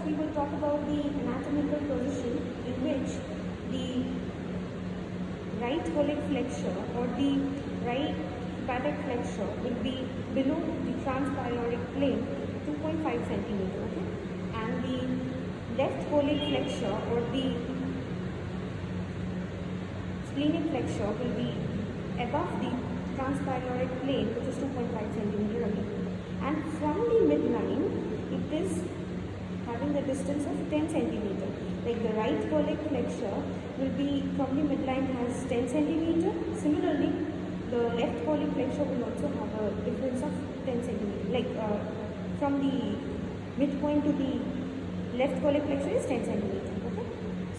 we will talk about the anatomical position in which the right colic flexure or the right hepatic flexure will be below the transpyloric plane 2.5 centimeter, okay? And the left colic flexure or the splenic flexure will be above the transpyloric plane, which is 2.5 centimeter again. And from the midline, it is having the distance of 10 centimeter. Like the right colic flexure will be from the midline has 10 centimeter. Similarly, the left colic flexure will also have a difference of 10 centimeter. Like from the midpoint to the left colic flexure is 10 centimeter. Okay.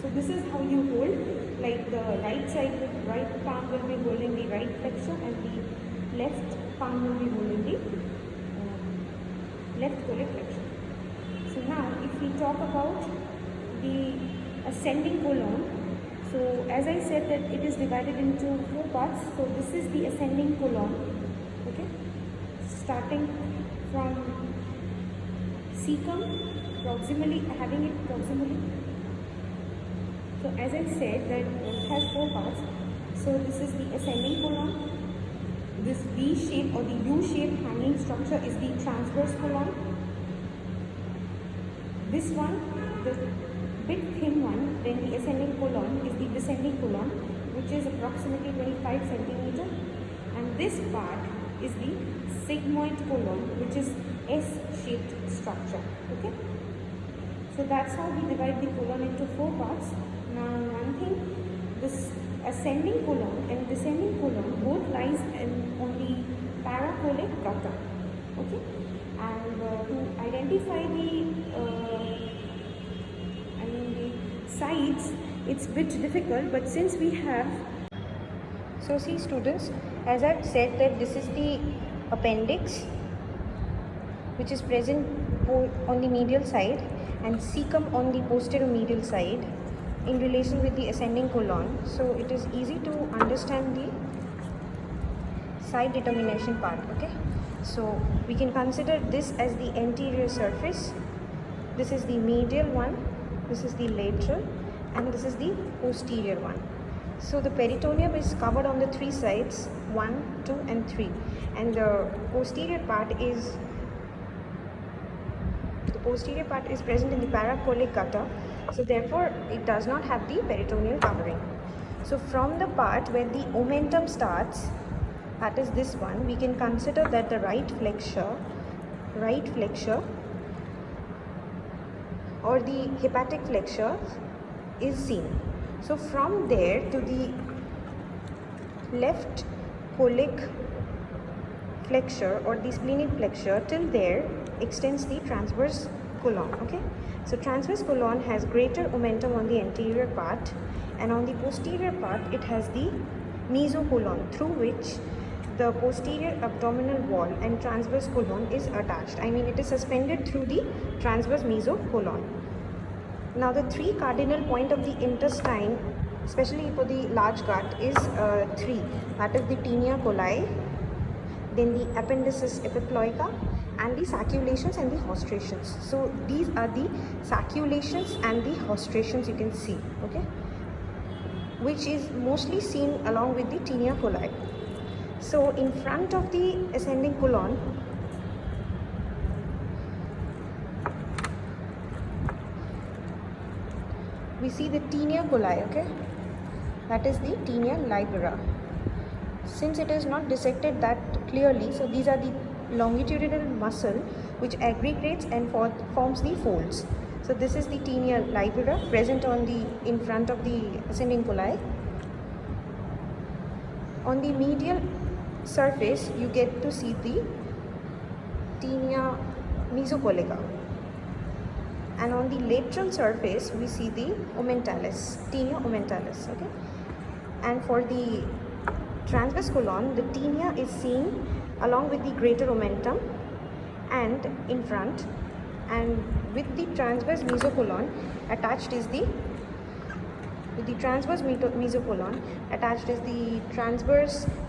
So this is how you hold. Like the right side, with right palm will be holding the right flexure, and the left palm will be holding the left colic flexure. So now, if we talk about the ascending colon, so as I said that it is divided into 4 parts. So this is the ascending colon, okay, starting from cecum, proximally, having it proximally. So as I said that it has 4 parts. So this is the ascending colon. This V shape or the U shape hanging structure is the transverse colon. This one, the bit thin one, then the ascending colon is the descending colon, which is approximately 25 centimeter. And this part is the sigmoid colon, which is S-shaped structure. Okay. So that's how we divide the colon into 4 parts. Now one thing, this ascending colon and descending colon both lies on the paracolic gutta. Okay. And to identify the sides, it's a bit difficult, but since we have, so see students, as I've said that this is the appendix which is present on the medial side and cecum on the posterior medial side in relation with the ascending colon. So it is easy to understand the side determination part. Okay, so we can consider this as the anterior surface, this is the medial one, this is the lateral, and this is the posterior one. So the peritoneum is covered on the 3 sides, 1, 2 and 3, and the posterior part is present in the paracolic gutta. So therefore it does not have the peritoneal covering. So from the part where the omentum starts, that is this one, we can consider that the right flexure or the hepatic flexure is seen. So from there to the left colic flexure or the splenic flexure, till there extends the transverse colon. Okay, so transverse colon has greater omentum on the anterior part, and on the posterior part it has the mesocolon, through which the posterior abdominal wall and transverse colon is attached. I mean, it is suspended through the transverse mesocolon. Now the 3 cardinal point of the intestine, especially for the large gut, is 3. That is the tinea coli, then the appendices epiploica, and the saculations and the hostrations. So these are the saculations and the hostrations you can see, okay, which is mostly seen along with the tinea coli. So in front of the ascending colon, we see the tinea coli, okay, that is the tinea libera. Since it is not dissected that clearly, so these are the longitudinal muscle which aggregates and forms the folds. So this is the tinea libera present in front of the ascending coli. On the medial surface you get to see the tinea mesocolica, and on the lateral surface we see the omentalis, tinea omentalis. Okay, and for the transverse colon, the tinea is seen along with the greater omentum and in front, and with the transverse mesocolon attached is the transverse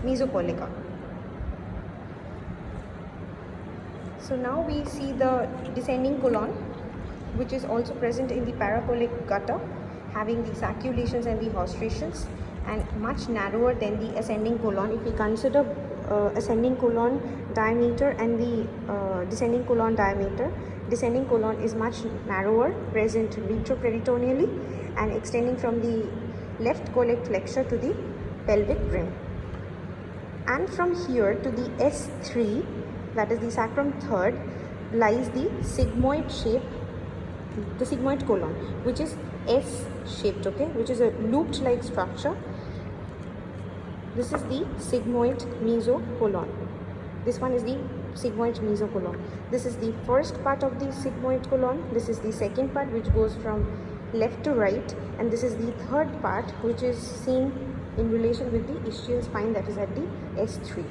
mesocolica. So now we see the descending colon. which is also present in the paracolic gutter, having the saculations and the haustration, and much narrower than the ascending colon. If we consider ascending colon diameter and the descending colon diameter, descending colon is much narrower, present retroperitoneally and extending from the left colic flexure to the pelvic rim. And from here to the S3, that is the sacrum third, lies the sigmoid shape, the sigmoid colon, which is S shaped, okay, which is a looped like structure. This is the sigmoid mesocolon. This one is the sigmoid mesocolon. This is the first part of the sigmoid colon. This is the second part, which goes from left to right, and this is the third part, which is seen in relation with the ischial spine, that is at the S3.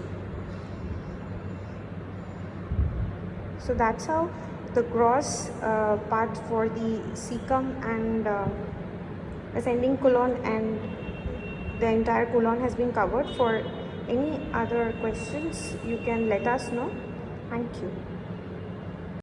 So that's how the gross part for the cecum and ascending colon and the entire colon has been covered. For any other questions, you can let us know. Thank you.